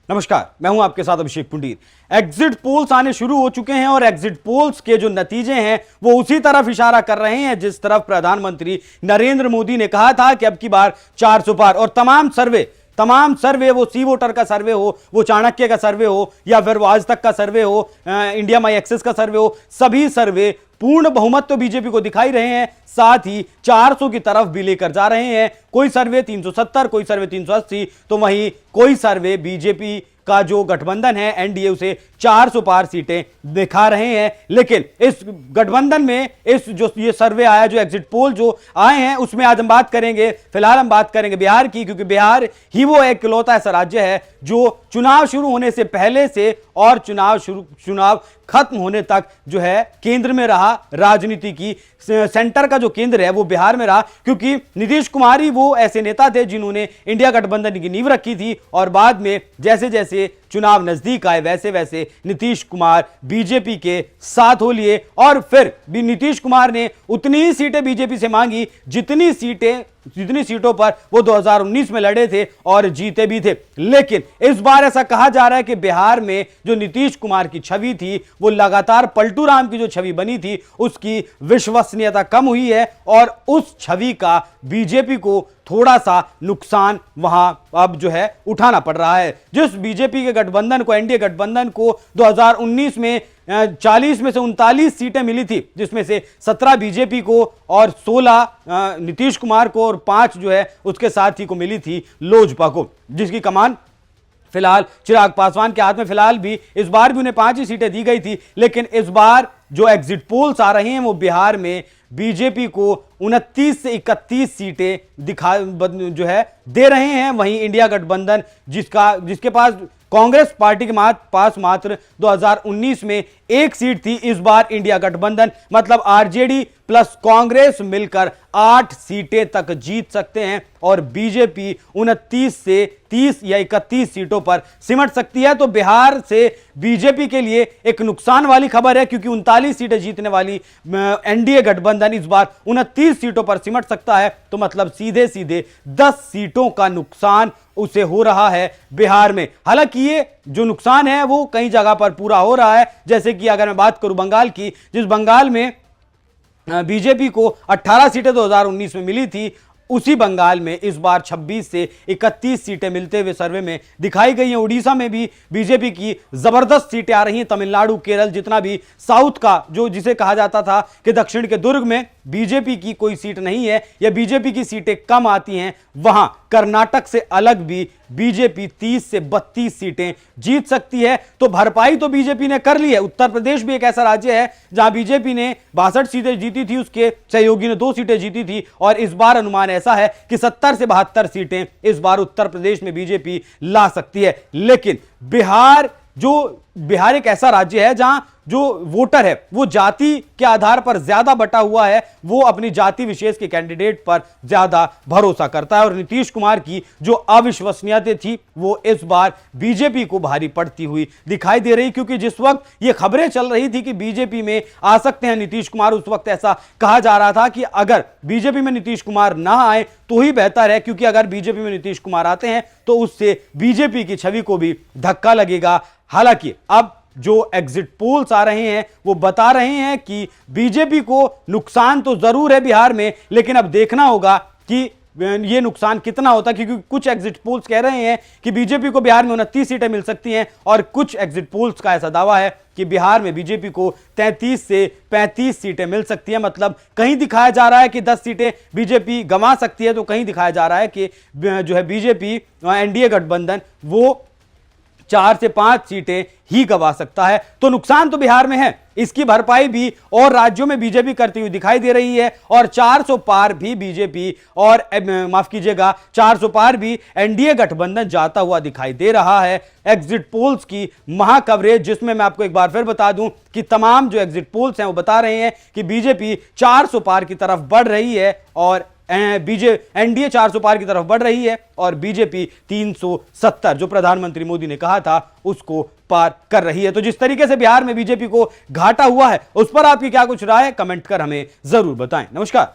नमस्कार, मैं हूं आपके साथ अभिषेक पुंडीर। एग्जिट पोल्स आने शुरू हो चुके हैं और एग्जिट पोल्स के जो नतीजे हैं वो उसी तरफ इशारा कर रहे हैं जिस तरफ प्रधानमंत्री नरेंद्र मोदी ने कहा था कि अब की बार 400 पार। और तमाम सर्वे वो सी वोटर का सर्वे हो, वो चाणक्य का सर्वे हो या फिर वो आज तक का सर्वे हो, इंडिया माई एक्सेस का सर्वे हो, सभी सर्वे पूर्ण बहुमत तो बीजेपी को दिखाई रहे हैं, साथ ही 400 की तरफ भी लेकर जा रहे हैं। कोई सर्वे 370, कोई सर्वे 380, तो वहीं कोई सर्वे बीजेपी का जो गठबंधन है एनडीए उसे 400 पार सीटें दिखा रहे हैं। लेकिन इस गठबंधन में इस जो ये सर्वे आया, जो एग्जिट पोल जो आए हैं, उसमें आज हम बात करेंगे। फिलहाल हम बात करेंगे बिहार की, क्योंकि बिहार ही वो एक इकलौता ऐसा राज्य है जो चुनाव शुरू होने से पहले से और चुनाव खत्म होने तक जो है केंद्र में रहा। राजनीति की सेंटर का जो केंद्र है वो बिहार में रहा, क्योंकि नीतीश कुमार ही वो ऐसे नेता थे जिन्होंने इंडिया गठबंधन की नींव रखी थी। और बाद में जैसे जैसे चुनाव नजदीक आए वैसे वैसे नीतीश कुमार बीजेपी के साथ हो लिए और फिर भी नीतीश कुमार ने उतनी ही सीटें बीजेपी से मांगी जितनी सीटों पर वो 2019 में लड़े थे और जीते भी थे। लेकिन इस बार ऐसा कहा जा रहा है कि बिहार में जो नीतीश कुमार की छवि थी वो लगातार पलटू राम की जो छवि बनी थी उसकी विश्वसनीयता कम हुई है और उस छवि का बीजेपी को थोड़ा सा नुकसान वहां अब जो है उठाना पड़ रहा है। जिस बीजेपी के गठबंधन को, एनडीए गठबंधन को 2019 में 40 में से 39 सीटें मिली थी, जिसमें से 17 बीजेपी को और 16 नीतीश कुमार को और 5 जो है उसके साथी को मिली थी लोजपा को, जिसकी कमान फिलहाल चिराग पासवान के हाथ में। फिलहाल भी इस बार भी उन्हें 5 ही सीटें दी गई थी। लेकिन इस बार जो एग्जिट पोल्स आ रहे हैं वो बिहार में बीजेपी को 29 से 31 सीटें जो है दे रहे हैं। वहीं इंडिया गठबंधन जिसके पास कांग्रेस पार्टी के पास मात्र 2019 में 1 सीट थी, इस बार इंडिया गठबंधन मतलब आरजेडी प्लस कांग्रेस मिलकर 8 सीटें तक जीत सकते हैं और बीजेपी 29 से 30 या 31 सीटों पर सिमट सकती है। तो बिहार से बीजेपी के लिए एक नुकसान वाली खबर है, क्योंकि 39 सीटें जीतने वाली एनडीए गठबंधन इस बार 29 सीटों पर सिमट सकता है। तो मतलब सीधे सीधे 10 सीटों का नुकसान उसे हो रहा है बिहार में। हालांकि ये जो नुकसान है वो कई जगह पर पूरा हो रहा है, जैसे कि अगर मैं बात करूं बंगाल की, जिस बंगाल में बीजेपी को 18 सीटें 2019 में मिली थी, उसी बंगाल में इस बार 26 से 31 सीटें मिलते हुए सर्वे में दिखाई गई हैं। उड़ीसा में भी बीजेपी की जबरदस्त सीटें आ रही हैं। तमिलनाडु, केरल, जितना भी साउथ का जिसे कहा जाता था कि दक्षिण के दुर्ग में बीजेपी की कोई सीट नहीं है या बीजेपी की सीटें कम आती हैं, वहां कर्नाटक से अलग भी बीजेपी 30 से 32 सीटें जीत सकती है। तो भरपाई तो बीजेपी ने कर ली है। उत्तर प्रदेश भी एक ऐसा राज्य है जहां बीजेपी ने 62 सीटें जीती थी, उसके सहयोगी ने 2 सीटें जीती थी और इस बार अनुमान ऐसा है कि 70 से 72 सीटें इस बार उत्तर प्रदेश में बीजेपी ला सकती है। लेकिन बिहार एक ऐसा राज्य है जहां जो वोटर है वो जाति के आधार पर ज्यादा बटा हुआ है, वो अपनी जाति विशेष के कैंडिडेट पर ज्यादा भरोसा करता है और नीतीश कुमार की जो अविश्वसनीयता थी वो इस बार बीजेपी को भारी पड़ती हुई दिखाई दे रही। क्योंकि जिस वक्त ये खबरें चल रही थी कि बीजेपी में आ सकते हैं नीतीश कुमार, उस वक्त ऐसा कहा जा रहा था कि अगर बीजेपी में नीतीश कुमार ना आए तो ही बेहतर है, क्योंकि अगर बीजेपी में नीतीश कुमार आते हैं तो उससे बीजेपी की छवि को भी धक्का लगेगा। हालांकि अब जो एग्जिट पोल्स आ रहे हैं वो बता रहे हैं कि बीजेपी को नुकसान तो जरूर है बिहार में, लेकिन अब देखना होगा कि ये नुकसान कितना होता है। क्योंकि कुछ एग्जिट पोल्स कह रहे हैं कि बीजेपी को बिहार में 29 सीटें मिल सकती हैं और कुछ एग्जिट पोल्स का ऐसा दावा है कि बिहार में बीजेपी को 33 से 35 सीटें मिल सकती हैं। मतलब कहीं दिखाया जा रहा है कि 10 सीटें बीजेपी गंवा सकती है, तो कहीं दिखाया जा रहा है कि जो है बीजेपी एनडीए गठबंधन वो 4 से 5 सीटें ही गंवा सकता है। तो नुकसान तो बिहार में है, इसकी भरपाई भी और राज्यों में बीजेपी करती हुई दिखाई दे रही है और 400 पार भी बीजेपी और माफ कीजिएगा 400 पार भी एनडीए गठबंधन जाता हुआ दिखाई दे रहा है। एग्जिट पोल्स की महा कवरेज, जिसमें मैं आपको एक बार फिर बता दूं कि तमाम जो एग्जिट पोल्स हैं वो बता रहे हैं कि बीजेपी 400 पार की तरफ बढ़ रही है और एनडीए 400 पार की तरफ बढ़ रही है और बीजेपी 370 जो प्रधानमंत्री मोदी ने कहा था उसको पार कर रही है। तो जिस तरीके से बिहार में बीजेपी को घाटा हुआ है उस पर आपकी क्या कुछ राय है, कमेंट कर हमें जरूर बताएं। नमस्कार।